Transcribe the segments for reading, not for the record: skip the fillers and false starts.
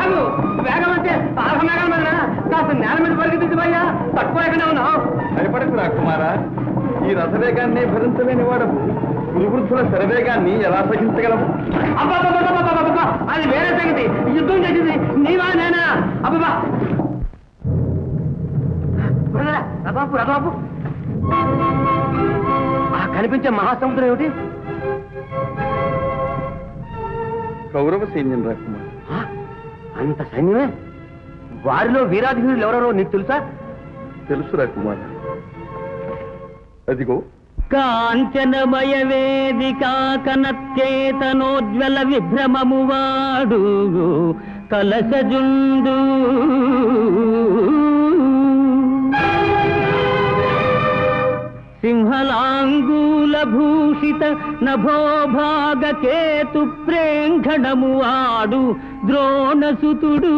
ఆగు వేగం అంటే ఆగమేఘాల మీద కాస్త నేల మీద పరిగెత్తించబోయ్యా తక్కువ ఎక్కడే ఉన్నావు. భయపడకు రాకుమారా, ఈ రథవేగాన్ని భరించలేని వాడవు గురువృద్ధుల శరవేగాన్ని ఎలా సహించగలవు? అబ్బా అది వేరే సంగతి. యుద్ధం చేసింది నీవా నేనా? అబ్బా రథాపు రథాపు. కనిపించే మహాసముద్రం ఏమిటి? కౌరవ సైన్యం రాకుమార్. అంత సైన్యమే? వారిలో వీరాధివీరులు ఎవరెవరో నీకు తెలుసా? తెలుసు రాకుమార్. అదిగో కాంచనమయ వేదికా కనత్యేతనోజ్వల విభ్రమము వాడు కలసజుండు సింహలాంగూల భూషిత నభోభాగ కేతు ప్రేంఘణము వాడు ద్రోణసుతుడు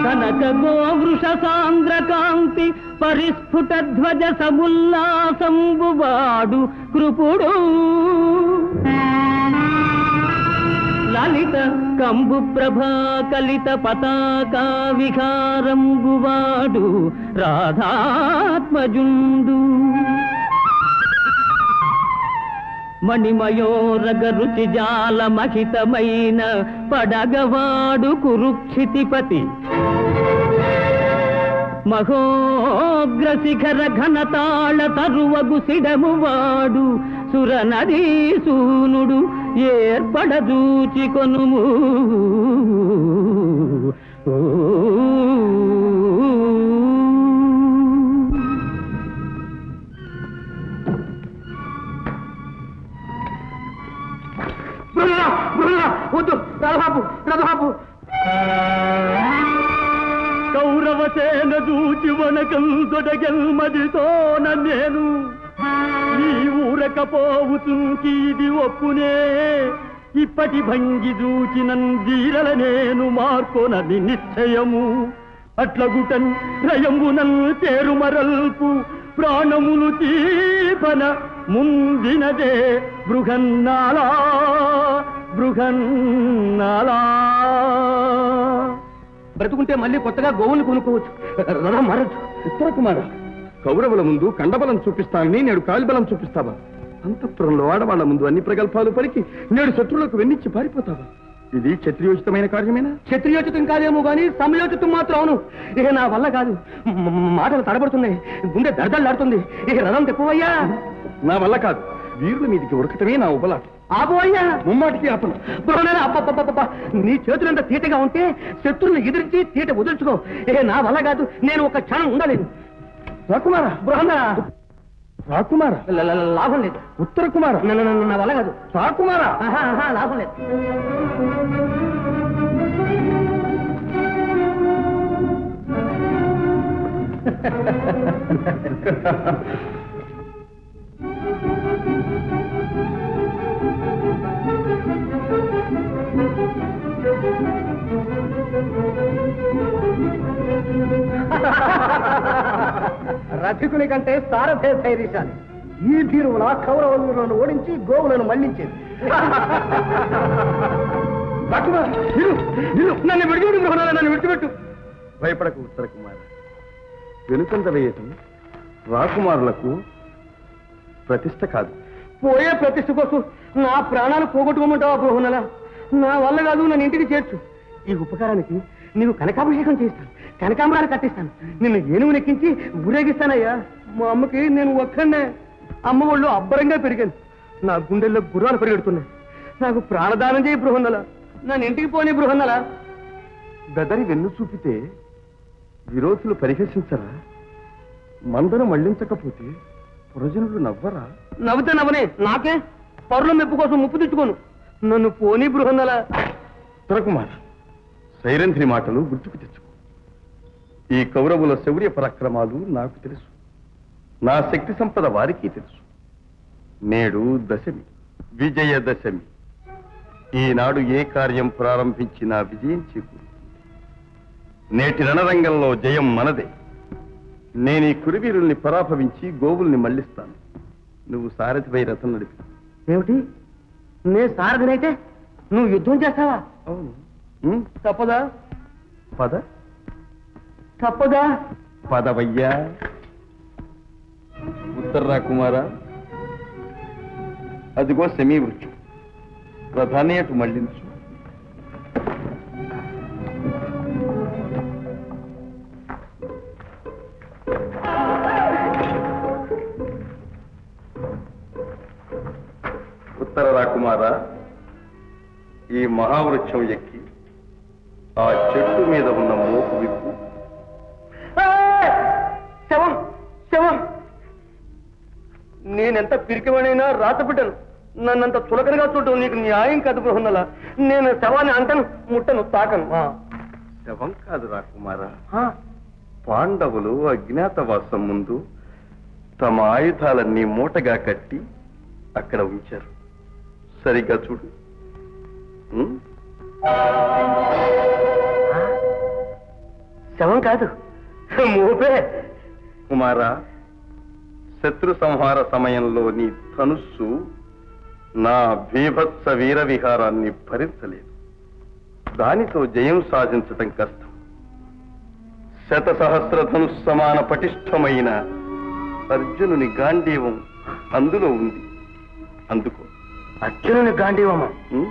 కనక గోవృష సాంద్రకాంతి పరిస్ఫుట ధ్వజ సముల్లాసంబువాడు కృపుడు లలిత కంబు ప్రభా కలిత పతాకా విహారంబువాడు రాధాత్మజుండు మణిమయోరగ రుచి జాల మహితమైన పడగవాడు కురుక్షితిపతి మహోగ్రశిఖర ఘనతాళ తరువగు సిడమువాడు సురనదీసూనుడు ఏర్పడదూచి కొనుము వద్దు రథబాబు రథబాబు. కౌరవసేన దూచి వనకంతొడగెల్మదితోన నేను ఈ ఊరకపోవుతుంకీది ఒప్పునే ఇప్పటి భంగి దూచినన్ వీరల నేను మార్కొనది నిశ్చయము అట్లగుటన్ రయమునన్ తేరుమరల్పు ప్రాణములు తీపన ముందినదే బృహన్నాలా బృహన్నాలా. బ్రతుకుంటే మళ్ళీ కొత్తగా గోవులు కొనుక్కోవచ్చు. రథం మారచ్చు. ఉత్తరకుమార, కౌరవుల ముందు కండబలం చూపిస్తానని నేడు కాలిబలం చూపిస్తావా? అంతఃపురంలో ఆడవాళ్ల ముందు అన్ని ప్రగల్భాలు పలికి నేడు శత్రువులకు వెన్నిచ్చి పారిపోతావా? ఇది క్షత్రియోచితమైన కార్యమేనా? క్షత్రియోచితం కాదేమో గాని సమయోచితం మాత్రం అవును. ఇక నా వల్ల కాదు. మాటలు తడబడుతున్నాయి, గుండె దర్దలాడుతుంది. ఇక రథం తెప్పవయ్యా. నా వల్ల కాదు. వీరుల మీదికి ఉరకటమే నా ఉపలాటం. ఆపోయ్యా. ముమ్మాటికి ఆపను. అబ్బబ్బబ్బబ్బ, నీ చేతులంతా తీటగా ఉంటే శత్రువులను ఎదిరించి తీట వదులుచుకో. ఇక నా వల్ల కాదు. నేను ఒక క్షణం ఉండలేదు. రాకుమారా, బృహన్న రాకుమారా, లాభం లేదు. ఉత్తర కుమార, నా వల్ల కాదు. రాకుమారా, లాభం లేదు. రథికుని కంటే సారథే ధైర్యశాలి. ఈ ధీరువుల కౌరవులను ఓడించి గోవులను మళ్లించేది. నన్ను విడిచిపెట్టు బృహన్నాల, నన్ను విడిచిపెట్టు. భయపడకు ఉత్తర కుమార. వెనుకంద వేయటం రాకుమారులకు ప్రతిష్ట కాదు. పోయే ప్రతిష్ట కోసం నా ప్రాణాలు పోగొట్టుకోమంటావా బృహన్నల? నా వల్ల కాదు. నన్ను ఇంటికి చేర్చు. ఈ ఉపకారానికి నీవు కనకాభిషేకం చేస్తాను, కనకాంబరాలు కట్టిస్తాను, నిన్ను ఏనుగు నెక్కించి ఊరేగిస్తానయ్యా. మా అమ్మకి నేను ఒక్కనే. అమ్మ వాళ్ళు అబ్బరంగా పెరిగాను. నా గుండెల్లో గుర్రాలు పరిగెడుతున్నాయి. నాకు ప్రాణదానం చేయి బృహన్నల. నన్ను ఇంటికి పోనీ బృహన్నల. బెదరి వెన్ను చూపితే విరోధులు పరిహసించరా? మందను మళ్లించకపోతే పురజనులు నవ్వరా? నవ్వుతే నవ్వనే. నాకే పరుల మెప్పు కోసం ముప్పు తెచ్చుకోను. నన్ను పోనీ బృహన్నల. ఉత్తరకుమార, సైరంధ్రి మాటలు గుర్తుకు తెచ్చుకో. ఈ కౌరవుల శౌర్య పరాక్రమాలు నాకు తెలుసు. నా శక్తి సంపద వారికి తెలుసు. నేడు దశమి, విజయదశమి. ఈనాడు ఏ కార్యం ప్రారంభించినా విజయం చేకూరు. నేటి రణరంగంలో జయం మనదే. నేను ఈ కురువీరుల్ని పరాభవించి గోవుల్ని మళ్లిస్తాను. నువ్వు సారథిపై రథం నడిపి. ఏమిటి? నే సారథినైతే నువ్వు యుద్ధం చేస్తావా? అవును. ఉమ్, తప్పదా? పద తప్పదా? పదవయ్యా. ఉత్తర్రా కుమారా, అదిగో సెమీ వృక్షం. ప్రధాని అటు మళ్లించు. ఉత్తర రాకుమారా, ఈ మహావృక్షం ఎక్కి ఆ చెట్టు మీద ఉన్న మోపు విప్పు. శవం శవం! నేనెంత పిరికివాణైనా రాతపిడ్డను. నన్నంత చులకనగా చూడటం నీకు న్యాయం కాదు బృహన్నల. నేను శవాన్ని అంటను, ముట్టను, తాకను. శవం కాదు రాకుమారా, పాండవులు అజ్ఞాతవాసం ముందు తమ ఆయుధాలన్నీ మూటగా కట్టి అక్కడ ఉంచారు. సరిగ్గా చూడు. ఉమ్? శవం కాదు, మోపే. కుమారా, శత్రు సంహార సమయంలో నీ ధనుస్సు నా భీభత్స వీర విహారాన్ని భరించలేదు. దానితో జయం సాధించటం కష్టం. శతసహస్ర ధనుస్ సమాన పటిష్టమైన అర్జునుని గాంధీవం అందులో ఉంది. అందుకో. అర్జునుని గాంధీవమా? ఉమ్?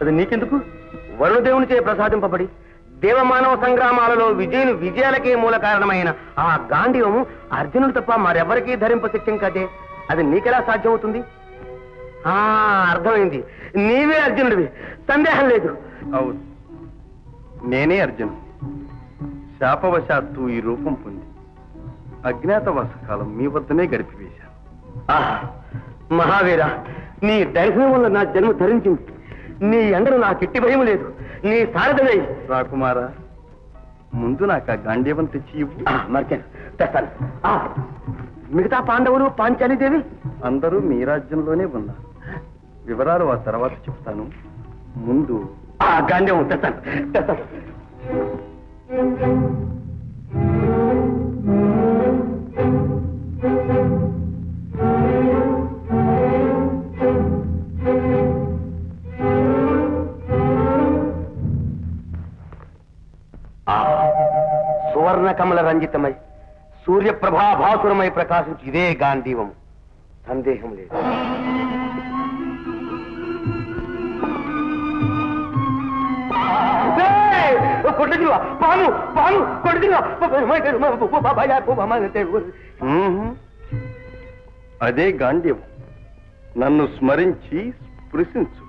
అది నీకెందుకు? వరుణదేవునిచే ప్రసాదింపబడి దేవమానవ సంగ్రామాలలో విజయాలకే మూల కారణమైన ఆ గాంధీవము అర్జునుడు తప్ప మరెవరికీ ధరింప శక్యం కదే. అది నీకెలా సాధ్యమవుతుంది? అర్థమైంది, నీవే అర్జునుడివి, సందేహం లేదు. అవును, నేనే అర్జును. శాపవశాత్తు ఈ రూపం పొంది అజ్ఞాతవాస కాలం మీ వద్దనే గడిపివేశాను. మహావీర, నీ దర్శనం వల్ల నా జన్మ ధరించింది. నీ ఎండను నాకు ఎట్టి భయం లేదు. నీ సారథవే. రాకుమారా, ముందు నాకు ఆ గాంధీవం తెచ్చి ఇవ్వు. మర్చాను, తెస్తాను. మిగతా పాండవులు, పాంచాలీదేవి అందరూ మీ రాజ్యంలోనే ఉన్నారు. వివరాలు ఆ తర్వాత చెప్తాను. ముందు గాంధీవం తెస్తాను, తెస్తాను. సువర్ణ కమల రంజితమై సూర్యప్రభాభాసురమై ప్రకాశించి ఇదే గాంధీవము, సందేహం లేదు. పాము పాము అదే గాంధీవం. నన్ను స్మరించి స్పృశించు.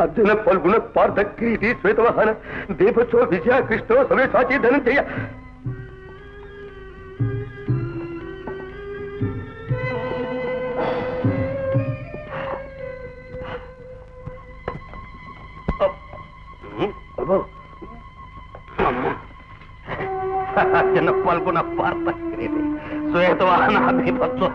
అర్జున పల్గుణ పార్థ క్రీతి శ్వేతవాహన దేవచో విజయ కృష్ణో సమేసాచి ధనంజయ. అర్జున పల్గుణ పార్థ క్రీతి శ్వేతవాహన దేవచో.